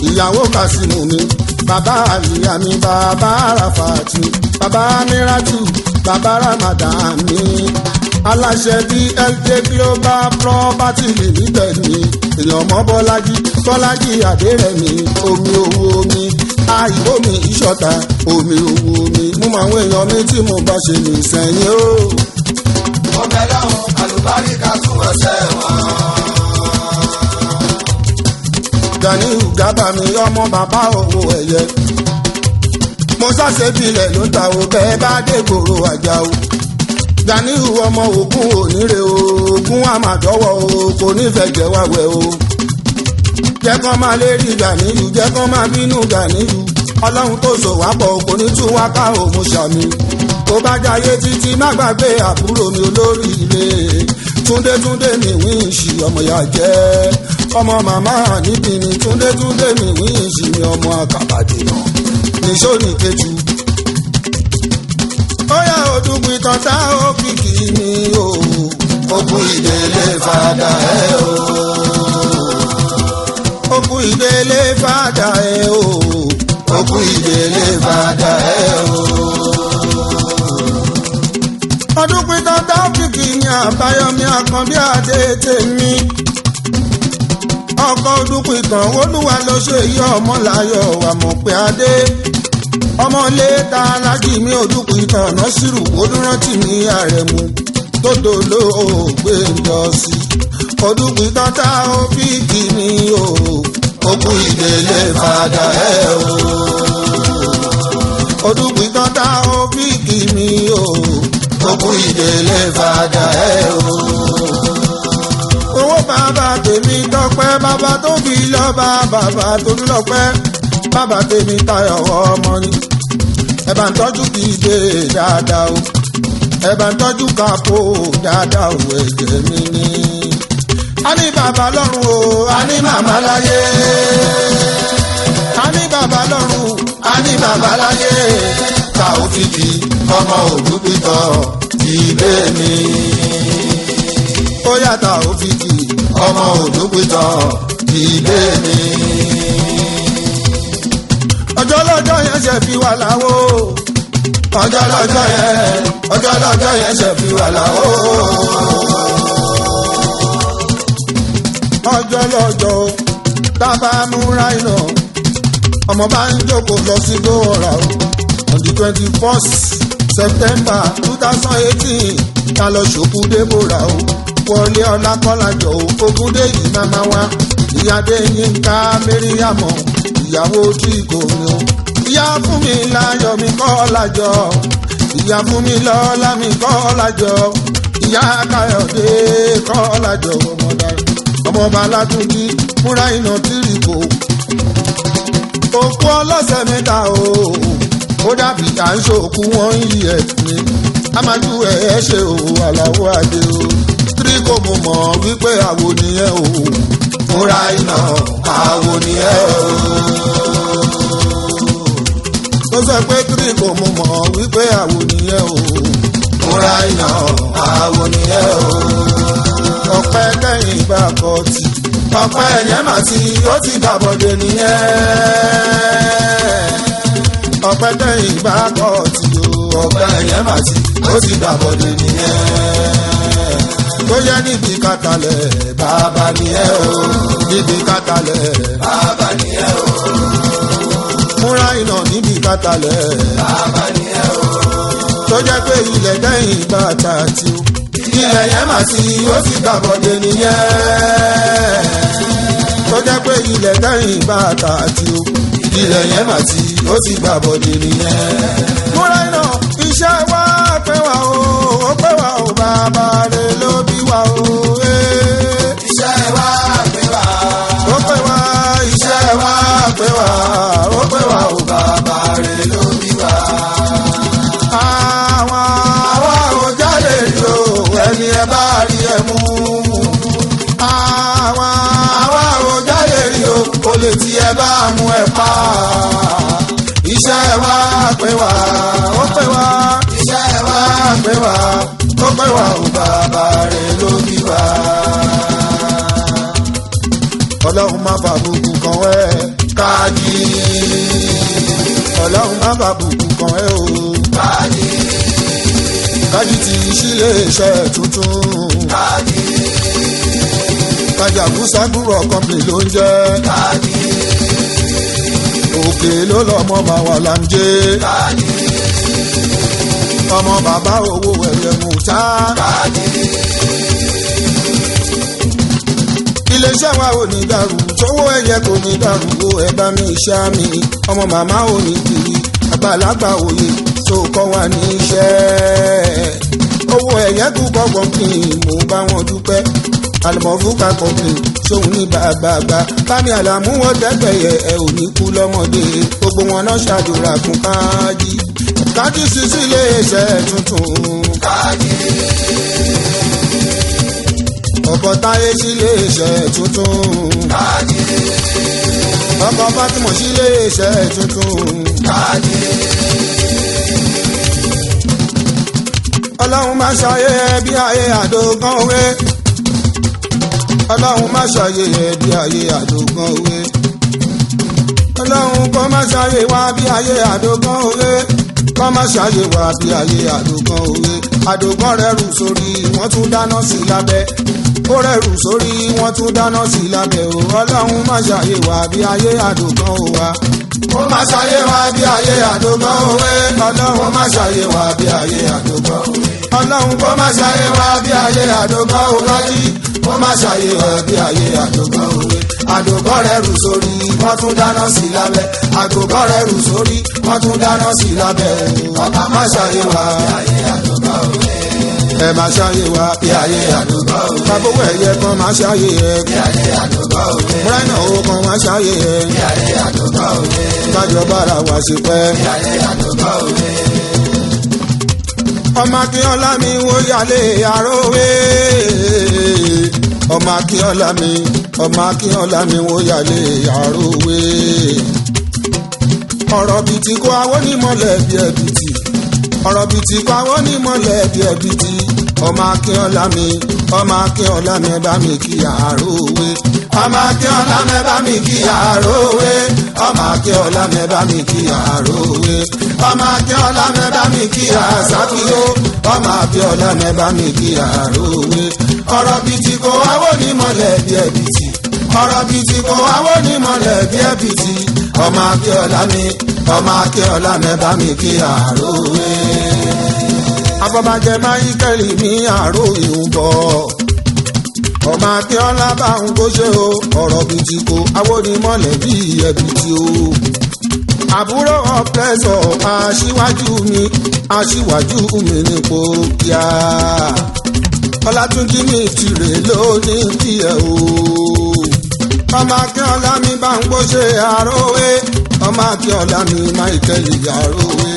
Speaker 1: ìyàwó kàsímù mi bàbá àlìyá mi bàbá àràfàtì bàbá míràtù bàbá ramadan mi aláṣẹ BLJ global property limited mi èèyàn mọ́ bọ́lájí adérẹ̀mí omi owó mi àìbó mi ìṣọ̀tà omi òwò mi mú mọ àwọn èèyàn mi tí mo bá ṣe ní ìsẹ̀yìn o.
Speaker 2: mo bẹ lọ́hùn àlùbáríkà tún ọ̀sẹ̀ wọn.
Speaker 1: Ganiu Gaba mi ọmọ bàbá owó ẹ̀yẹ. mo ṣàṣebilẹ̀ ló ta o bẹ́ẹ̀ bá dé gbòòrò àjà o. Ganiu ọmọ Ògún òníre o Ògún àmàdọ́wọ́ o kò nífẹ̀ẹ́ jẹ́ wáwẹ̀ o. jẹ́ kán máa lè rí Ganiu jẹ́ kán máa bínú Ganiu ọlọ́run tó so wá pọ̀ kò ní tú wá ká o mo ṣàmì. tó bá jayé títí má gbàgbé àbúrò mi olóríire túndé mi wíǹsì ọmọ ìyá jẹ́ ọmọ màmá níbi ni túndé mi wíǹsì mi ọmọ àkàbàdé náà níṣó ní kejì. ó yá òdùnkù ìtàn tá ó kìkì mi o.
Speaker 2: okùn ìdílé fàdà ẹ o.
Speaker 1: okùn ìdílé fàdà ẹ o.
Speaker 2: okùn ìdílé fàdà ẹ o.
Speaker 1: ọdún pítọ́ tá ó kìkì ní àbáyọmí àkànbí àdé tèmi. ọkọ̀ ọdún pítàn olúwa ló ṣe yí ọmọ láyọ̀ wà mọ̀ pé adé. ọmọ ilé ta alájì mi òdùkú ìtàn náà ṣírù olùrántí mi àrẹ̀mú tó dolo ògbé lọ sí. òdùkú ìtàn tá ó fi kì mí o.
Speaker 2: okùn ìdílé fàdà ẹ o.
Speaker 1: òdùkú ìtàn tá ó fi kì mí o.
Speaker 2: okùn ìdílé fàdà ẹ o.
Speaker 1: owó bàbá tèmi tọpẹ́ bàbá tó fi lọ́ba bàbá tó fi lọ́pẹ́ bàbá tèmi tayọ̀ ọmọ ni. ẹ bá ń tọ́jú Kídé dáadáa o. ẹ bá ń tọ́jú Kápò dáadáa o ẹ̀jẹ̀ mi ni. a ní bàbá lọ́run o a ní màmá láyé. a ní bàbá lọ́run
Speaker 2: a ní bàbá láyé. Taofiki ọmọ Òdùpìtàn ìbé mi.
Speaker 1: ó yá Taofiki
Speaker 2: ọmọ Òdùpìtàn ìbé mi.
Speaker 1: ọjọ́ lọ́jọ́ yẹn Sefiu Alao.
Speaker 2: ọjọ́ lọ́jọ́ yẹn Sefiu Alao.
Speaker 1: ọjọ́ lọ́jọ́ tábà múra iná ọmọ bá ń jókòó lọ sí gbóòrà o. on the 21st September 2018 ta lọ ṣòkú débòrà o. wọlé ọlákọ́lájọ o ogúndé yìí máma wá ìyáde Yínká Mẹ́ríàmọ̀ ìyàwó tí kò ní o. ìyá fún mi láyọ̀ mi kọ́ lájọ ìyá fún mi lọ́lá mi kọ́ lájọ ìyá Káyọ̀dé kọ́ lájọ ọmọọba Látúnjí múra iná tìrìkò. òkú ọlọ́sẹ̀ mẹ́ta o ó dàbí à ń ṣòkú wọ́n ń yí ẹ̀sìn amájú ẹ̀ ṣe o Àlàó Adé o. tìrìkò mo mọ̀ wípé àwo nìyẹn o.
Speaker 2: múra iná àwo nìyẹn o.
Speaker 1: tó sọ pé tìrìkò mo mọ̀ wípé àwo nìyẹn o.
Speaker 2: múra iná àwo nìyẹn o.
Speaker 1: ọpẹ́ kẹ́yìn bá kọ tì.
Speaker 2: ọpẹ́ yẹn mà tí ó ti dàbọ̀dé nìyẹn.
Speaker 1: ọpẹ́ kẹ́yìn bá kọ tì o.
Speaker 2: ọpẹ́ yẹn mà tí ó ti dàbọ̀dé nìyẹn.
Speaker 1: tó yẹ níbi kàtàlẹ̀
Speaker 2: bàbá nìyẹn o.
Speaker 1: níbi kàtàlẹ̀
Speaker 2: bàbá nìyẹn o.
Speaker 1: múra iná níbi kàtàlẹ̀
Speaker 2: bàbá nìyẹn o.
Speaker 1: tó jẹ́ pé ilẹ̀ kẹ́yìn bá ta tí o.
Speaker 2: ilẹ̀ yẹn mà tí ó ti dàbọ̀dé nìyẹn.
Speaker 1: tó jẹ́ pé ilẹ̀ kẹ́yìn bá ta tí o.
Speaker 2: ilẹ̀ yẹn mà tí ó ti dàbọ̀dé nìyẹn.
Speaker 1: múra iná iṣẹ́ wa pé wa o ó pé wa o bàbá rẹ̀ ló bí wa o.
Speaker 2: iṣẹ́ wa pé wa.
Speaker 1: ó pé wa
Speaker 2: iṣẹ́ wa pé wa. ó pé wa o bàbá rẹ̀ ló bí wa. àwa ò jáde rí o ẹni ẹ bá rí ẹ mú. àwa ò jáde rí o olè tí ẹ bá mú ẹ pa. iṣẹ́ wa pé wa.
Speaker 1: ó pé wa
Speaker 2: iṣẹ́ wa pé wa. ó pé wa o bàbá rẹ̀ ló bí wa.
Speaker 1: ọlọ́run má fàbùkù kan ẹ́
Speaker 2: kájí.
Speaker 1: ọlọ́run má fàbùkù kan ẹ́ o.
Speaker 2: kájí.
Speaker 1: kájí ti sílé iṣẹ́ tuntun.
Speaker 2: kájí.
Speaker 1: kájí àbúṣàgùrọ̀ kọ́mpì ló ń jẹ́.
Speaker 2: kájí.
Speaker 1: òkè ló lọ́mọ bá wà láǹjẹ́. ọmọ bàbá owó ẹ̀yẹ mú ta. iléeṣẹ́ wa ò ní dàrú sówó ẹ̀yẹ kò ní dàrú o ẹ bá mi ṣá mi ọmọ màmá ò ní kiri àgbàlagbà òye tó kọ́ wa ní iṣẹ́. owó ẹ̀yẹ kú kọ́kọ́ kí n mò ń bá wọn dúpẹ́ àlùmọ̀fúkà kọ̀ọ̀kìn sóhun ní bàbàbà bámi àlàmú wọn dẹ́gbẹ̀yẹ ẹ ò ní kú lọ́mọdé gbogbo wọn náà ṣàdúrà fún káàdì káàdì sísí iléeṣẹ́ tuntun. káàdì ọkọ̀ táyé sí iléeṣẹ́ tuntun. káàdì ọkọ̀ fátímọ̀ sí iléeṣẹ́ tuntun. káàdì ọlọ́run máa ṣayé bí ayé àdógán òwe. ọlọ́run má ṣàyè ẹ̀ bí ayé àdógán òwe. ọlọ́run kọ́ má ṣàyè wá bí ayé àdógán òwe. kọ́ má ṣàyè wá bí ayé àdógán òwe. àdógán rẹ̀ rù sórí wọ́n tún dáná sí lábẹ́. ó rẹ̀ rù sórí wọ́n tún dáná sí lábẹ́ o. ọlọ́run má ṣàyè wá bí ayé àdógán òwa. ó má ṣàyè wá bí ayé àdógán òwe. ọlọ́run má ṣàyè wá bí ayé àdógán òwe. ọlọ́run kọ́ má ṣàyè wá bí ayé àdógán òwa yìí. ó má ṣàyè ẹ̀ bí ayé àdógán òwe. àdógán rẹ̀ rù sórí wọ́n tún dáná sí lábẹ́. àdógán rẹ̀ rù sórí wọ́n tún dáná sí lábẹ́. ọba má ṣàyè wá bí ayé àdógán òwe. ẹ má ṣàyè wá bí ayé àdógán òwe. kábówó ẹ̀yẹ kan má ṣàyè ẹ̀ bí ayé àdógán òwe. múrẹ́nà owó kan má ṣàyè ẹ̀ bí ayé àdógán òwe. kájọba ara wa ṣe pẹ́ bí ayé àdógán òwe. ọmọ akínyọ́lá mi wó yálé àròwé. ọmọ akínyọ́lá mi wó yálé àròwé. ọ̀rọ̀ bìtì kó àwọn onímọ̀lẹ̀ bí ẹ̀bìtì. ọ̀rọ̀ bìtì kó àwọn onímọ̀lẹ̀ bí ẹ̀bìtì. ọmọ akínyọ́lá mi ẹ bá mi kí àròwé. ọmọ akínyọ́lá mi ẹ bá mi kí àròwé. ọmọ akínyọ́lá mi ẹ bá mi kí àròwé. ọmọ akínyọ́lá mi ẹ bá mi kí àṣàkíyó. ọmọ akínyọ́lá mi ẹ bá mi kí àròwé. ọ̀rọ̀ bìtì kò wáwó ní mọ̀lẹ́ bí ẹ̀bìtì. ọ̀rọ̀ bìtì kò wáwó ní mọ̀lẹ́ bí ẹ̀bìtì. ọmọ akínyọ́lá mi ẹ bá mi kí àròwé. afọbajẹ máyíkẹ́lì mi àròyìn ń bọ̀. ọmọ akínyọ́lá bá ń kó ṣe o. ọ̀rọ̀ bìtì kò wáwó ní mọ̀lẹ́ bí ẹ̀bìtì o. àbúrò ọ̀pẹ́sọ̀ aṣíwájú mi ní pòkíà. ọlátúnjí mi tìrè lónìí tiẹ̀ o. ọmọ akínyọ́lá mi bá ń gbóṣe àròwé. ọmọ akínyọ́lá mi máìkẹ́lì àròwé.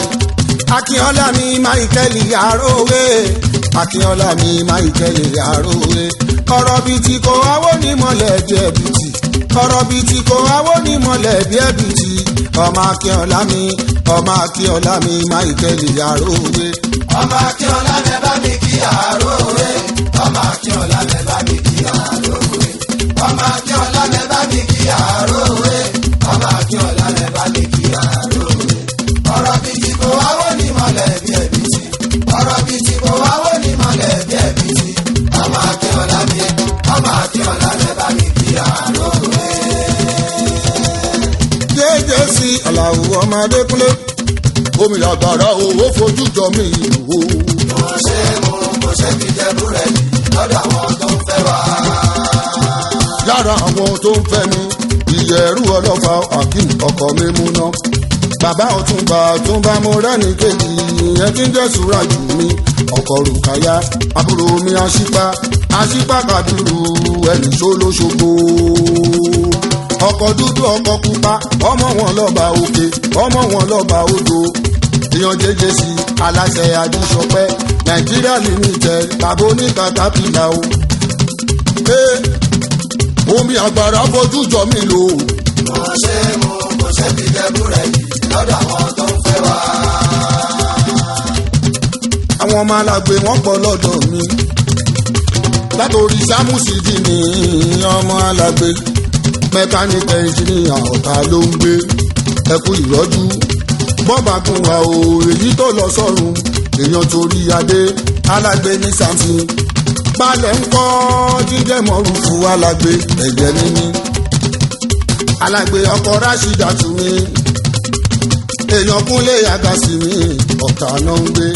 Speaker 1: akínyọ́lá mi máìkẹ́lì àròwé. akínyọ́lá mi máìkẹ́lì àròwé. ọ̀rọ̀ bìtì kò wáwó ní mọ̀lẹ́ bí ẹ̀bìtì. ọ̀rọ̀ bìtì kò wáwó ní mọ̀lẹ́ bí ẹ̀bìtì. ọmọ akínyọ́lá mi máìkẹ́lì àròwé.
Speaker 2: ọmọ akínyọ́lá mi bá mi kí àròwé. ọmọ akínyọ́lá mi bá mi kí àròwé. ọmọ akínyọ́lá mi bá mi kí àròwé. ọmọ akínyọ́lá mi bá mi kí àròwé. ọ̀rọ̀ bìtì kò wáwó ní mọ̀lẹ́ bí ẹ̀bìtì. ọ̀rọ̀ bìtì kò wáwó ní mọ̀lẹ́ bí ẹ̀bìtì. ọmọ akínyọ́lá mi bá mi kí àròwé.
Speaker 1: jẹ́jẹ́ sí Àlàó ọmọ Adékúnlé omi àgbàrá owó fojú jọ mí ìlú.
Speaker 2: mo ṣe fi jẹ búrẹ́dì lọ́dọ̀ àwọn tó ń fẹ́ wá.
Speaker 1: lára àwọn tó ń fẹ́ mi ìyẹ̀rú ọlọ́fà akeem ọkọ mi múná. bàbá ọ̀túnba tó ń bá mo rẹ́ni kejì ìyẹn tí ń jẹ́ Súrájù mi ọkọ Rùkáyà àbúrò mi àṣìpá Kàbírù ẹnì tó lóṣogbo. ọkọ̀ dúdú ọkọ̀ pupa ọmọ wọn lọ́ba òkè ọmọ wọn lọ́ba odò. èèyàn jẹjẹ sí aláṣẹ Adúṣọpẹ́ Nàìjíríà limited tàbí oníkàtàpìlà o. omi àgbàrá fojú jọ mí lò.
Speaker 2: mo ṣe fi jẹ búrẹ́dì lọ́dọ̀ àwọn tó ń fẹ́ wá.
Speaker 1: àwọn ọmọ alágbe wọn pọ̀ lọ́dọ̀ mi. látòrí sámúsìdì ní ọmọ alágbe mẹkáníkì ẹnjìníà ọ̀tá ló ń gbé. ẹkú ìrọ́jú bọ́ọ̀bà kún wa o èyí tó lọ sọ́run èèyàn torí adé alágbe ní Samson. balẹ̀ ń kọ́ jíjẹ́ mọ́rùfù alágbe ẹ̀jẹ̀ níní. alágbe ọkọ̀ Rashida tún mi èèyàn kúnlé àgàsì mi ọ̀tá náà ń gbé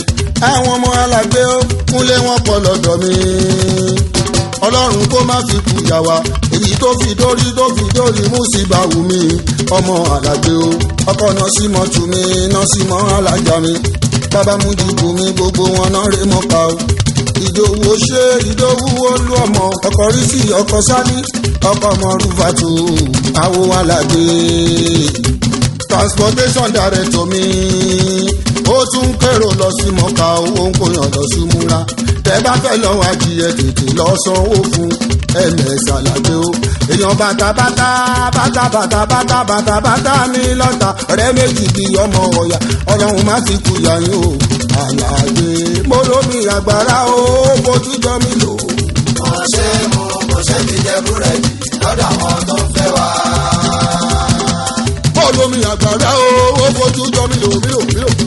Speaker 1: àwọn ọmọ alágbé ó kúnlé wọn pọ̀ lọ́dọ̀ mi ọlọ́run kó má fi kú yà wá èyí tó fi dórí músíbà wù mí ọmọ alágbé ó ọkọ̀ náà sí mọ́ tù mí náà sí mọ́ alájà mi bàbá mú dìbò mi gbogbo wọn náà rè mọ́ pa ó ìdòwú ṣe ìdòwú olú ọmọ ọkọ̀ rí sí ọkọ̀ sálí ọkọ̀ ọmọ rúfàtò àwo alágbé transportation director mi ó tún kérò lọ sí mọ́ka owó ń kóyàn lọ sí múra tẹ́ bá fẹ́ lọ́wọ́ adìyẹ tètè lọ sanwó fún ms alágbé ó èèyàn bàtà ní lọ́tà ọ̀rẹ́ méjì bí ọmọ ọ̀yà ọlọ́run má fi kú yàyín o alágbé mo lómi àgbàrá ó fojú jọ mí lò.
Speaker 2: mo ṣe ti jẹ búrẹ́dì lọ́dọ̀ àwọn tó ń fẹ́ wá.
Speaker 1: olómi àgbàrá ó fojú jọ mí lò.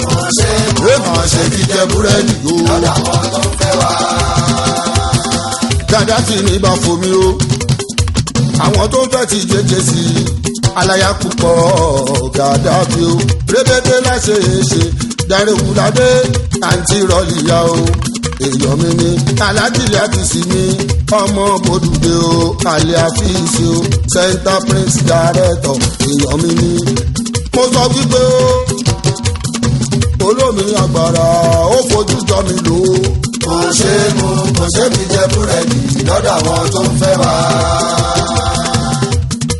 Speaker 2: mo ṣe ti jẹ búrẹ́dì lọ́dọ̀ àwọn tó ń fẹ́ wá.
Speaker 1: dada tí ní bá fomi o àwọn tó ń fẹ́ ti jẹjẹ sí i alaya púpọ̀ dada bí o rébété láṣẹ ṣe dárẹ́wùládé àǹtí rọlìyà o èèyàn mi ní alájìlẹ̀ àfíìsì mi ọmọ bòdùdé o alẹ́ àfíìsì o center prince director èèyàn mi ní. mo sọ wípé o olómi àgbàrá ó fojú jọ mi lò ó.
Speaker 2: mo ṣe mi jẹ búrẹ́dì lọ́dọ̀ àwọn tó ń fẹ́ wá.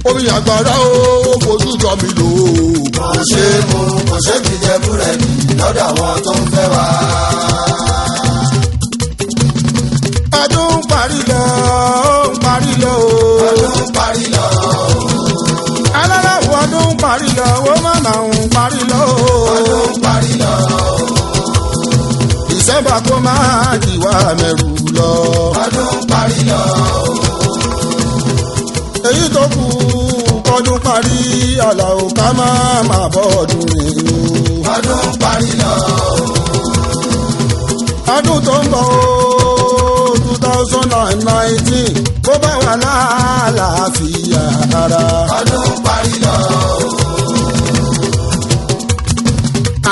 Speaker 1: omi àgbàrá ó fojú jọ mi lò ó.
Speaker 2: mo ṣe mi jẹ búrẹ́dì lọ́dọ̀ àwọn tó ń fẹ́ wá.
Speaker 1: ọdún parí lọ
Speaker 2: ọdún parí lọ.
Speaker 1: alálàwọ̀ ọdún parí lọ ó má máa ń parí lọ.
Speaker 2: ọdún parí lọ.
Speaker 1: December kó máa dìwà mẹ́rù lọ.
Speaker 2: ọdún parí lọ.
Speaker 1: èyí tó kù kọdún parí Àlàó ká má bọ́ ọdún rìn o.
Speaker 2: ọdún parí lọ.
Speaker 1: ọdún tó ń bọ̀ ó 2019 kó bá wà láàlàáfíà ara.
Speaker 2: ọdún parí lọ.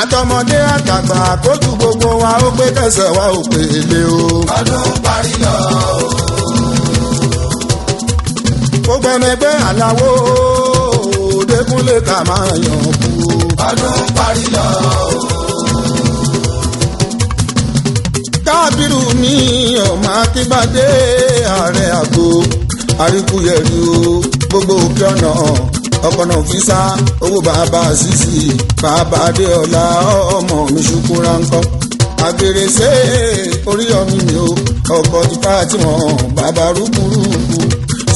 Speaker 1: àtọmọdé àtàgbà kójú gbogbo wa ó pé kẹsẹ̀ wa ò pé lé o.
Speaker 2: ọdún parí lọ.
Speaker 1: gbogbo ẹmẹgbẹ́ Àlàó Dékúnlé ká máa yàn kú.
Speaker 2: ọdún parí lọ.
Speaker 1: Kábírù mi ọmọ Akínbádé ààrẹ àgbo àríkúyẹ̀rí o gbogbo òkè ọ̀nà ọkọ̀nà fisa owó bàbá sísì bàbá adéọlá ọmọ mi ṣùkúra ńkọ́ àgèrèsé oríyọmí mi o ọkọ̀ tipa tí wọ́n bàbá rúkúrúkú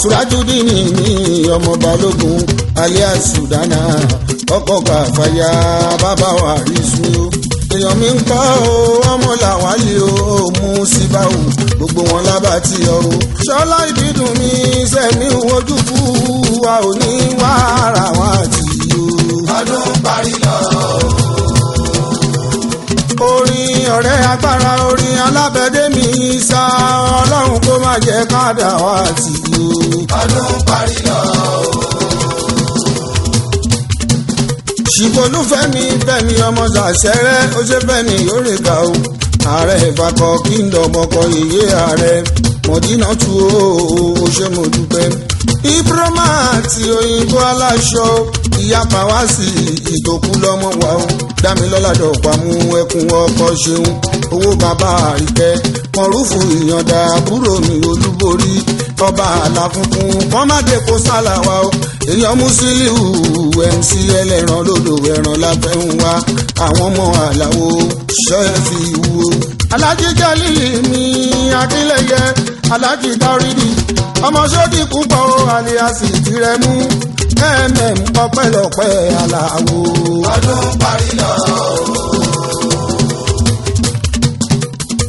Speaker 1: Surajudeen ní ọmọ balógun alias Sudana ọkọ̀ gbàfàyà bàbá wa rí sùn o èèyàn mi ń kọ́ o ọmọ làwálì o mú síbáwò gbogbo wọn lábà tí ọrọ̀ ṣọlá ìbídùn mi sẹ́mi ojúbù wa ò ní wá ara wa tì o.
Speaker 2: ọdún parí lọ.
Speaker 1: orin ọ̀rẹ́ agbára orin alábẹ́dé mi sá ọlọ́run kó má jẹ́ ká dà wá tì o.
Speaker 2: ọdún parí lọ.
Speaker 1: ṣìbọnú fẹ́mi ọmọ ṣàṣẹ́rẹ́ ó ṣe fẹ́mi yóò lè ga o ààrẹ ìfakọ kingdom ọkọ ìyé ààrẹ mọ̀dínà tu ó ṣe mo dúpẹ́. ibrahima àti òyìnbó aláṣọ ìyá pàwásì ìtòkú lọ́mọ wa o dámilọ́lá dọ̀pamú ẹkùn ọkọ̀ ṣeun owó bàbá àríkẹ́ mọ̀rúfù ìyànda àbúrò mi olúborí ọba àlàfúnfún kọ́mádé kó sálà wa o èèyàn Musiliu MC ẹlẹ́ran lódò ẹran láfẹ́ ń wá àwọn ọmọ Àlàó ṣẹ́ẹ̀fì wú o. Alájí Jálílì mi Akínlẹ́yẹ Alájí Dárídì ọmọ sódì púpọ̀ aliasi tirẹ̀mú ọpẹ́lọpẹ́ Àlàó.
Speaker 2: ọdún parí lọ.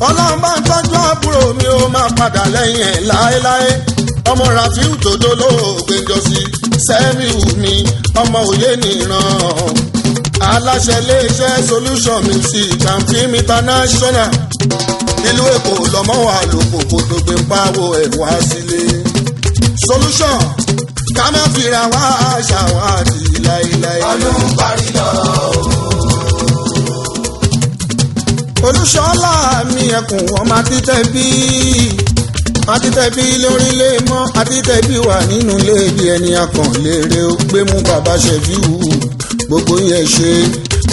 Speaker 1: ọlọ́run bá ń tọ́jú àbúrò mi ó máa padà lẹ́yìn ẹ̀ láéláé ọmọ Rafiu tòdó lóògbé jọ́sí Sefiu mi ọmọ òye nìran aláṣẹ iléeṣẹ́ solution music and film international ìlú Èkó lọ́mọ wà lóko kó tó gbé ń pawó ẹ̀ wá sílé solution ká má fira wá ṣàwádìí láéláé.
Speaker 2: ọdún parí lọ.
Speaker 1: olùṣọ́lá mi ẹkùn ọmọ àtìtẹ́bí àtìtẹ́bí lórílẹ̀ mọ́ àtìtẹ́bí wà nínú ilé bí ẹni akàn léèrè ó gbé mú bàbá Sefiu gbogbo yẹn ṣe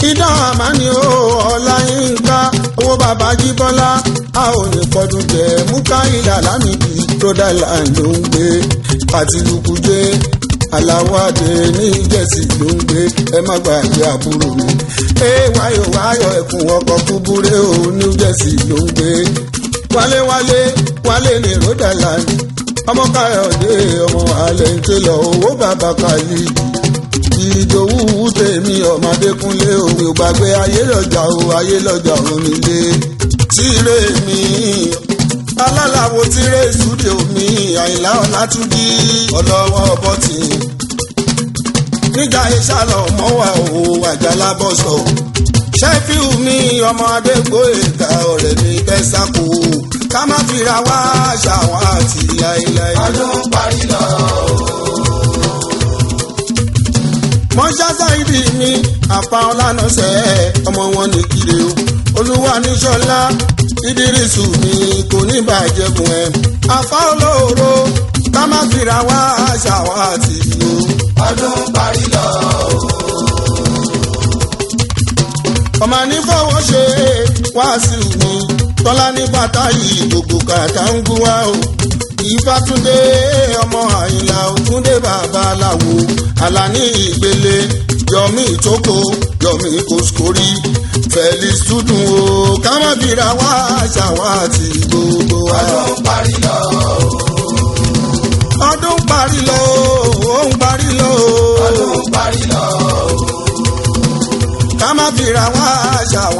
Speaker 1: idán àmàní ó Ọláyínká owó bàbá Jíbọ́lá a ò ní pọ́dún jẹ Múkáìlà Lámìdí Rhode Island ló ń gbé àti lukuje aláwádé ní Jẹ́sì ló ń gbé ẹ má gbàgbé àbúrò mi wáyọ̀ ẹkùn ọkọ̀ kúbúrẹ́ ò New Jersey ló ń gbé wálé ní Rhode Island ọmọ Káyọ̀dé ọmọ alẹ́ ń tẹ́lọ̀ owó bàbá Khalid Ìdòwú tèmi ọmọdékúnlé òwe ò gbàgbé ayé lọ́jà òun nílé tíre mi alálàwo tíre ìsúdè omi Àyìnlá Ọlátúnjí ọlọ́wọ́ bọ́tì níjà ìṣàlọ̀ mọ́wà òwò Àjàlá bọ́sọ̀ Sefiu mi ọmọ Adégbóyèga ọ̀rẹ́ mi kẹsàkó ká má fira wá ṣàwọn àti láéláé.
Speaker 2: ọdún parí lọ.
Speaker 1: mọ́ṣá Sáìdì mi àfa ọlánàṣẹ́ ọmọ wọn ní kiri o olúwa ní Ṣọlá Ìdírísù mi kò ní bàjẹ́ fún ẹ àfa olóoro ká má fira wá ṣàwọn àti o.
Speaker 2: ọdún parí lọ.
Speaker 1: ọmọ ní fọwọ́ ṣe Wàsíù mi Tọ́lá ní bàtà yìí gbogbo kàtà ń gún wá o Ìfàtúndé ọmọ Àyìnlá Òtúndé babaláwo Àlàní Ìgbélé Yọmí Ìtókò Yọmí Kòsíkórì Felix Dúdùn o ká má bìrà wá ṣàwá àti gbogbo wa.
Speaker 2: ọdún parí lọ.
Speaker 1: ọdún parí lọ ó ń parí lọ.
Speaker 2: ọdún parí lọ.
Speaker 1: ká má bìrà wá ṣàwá.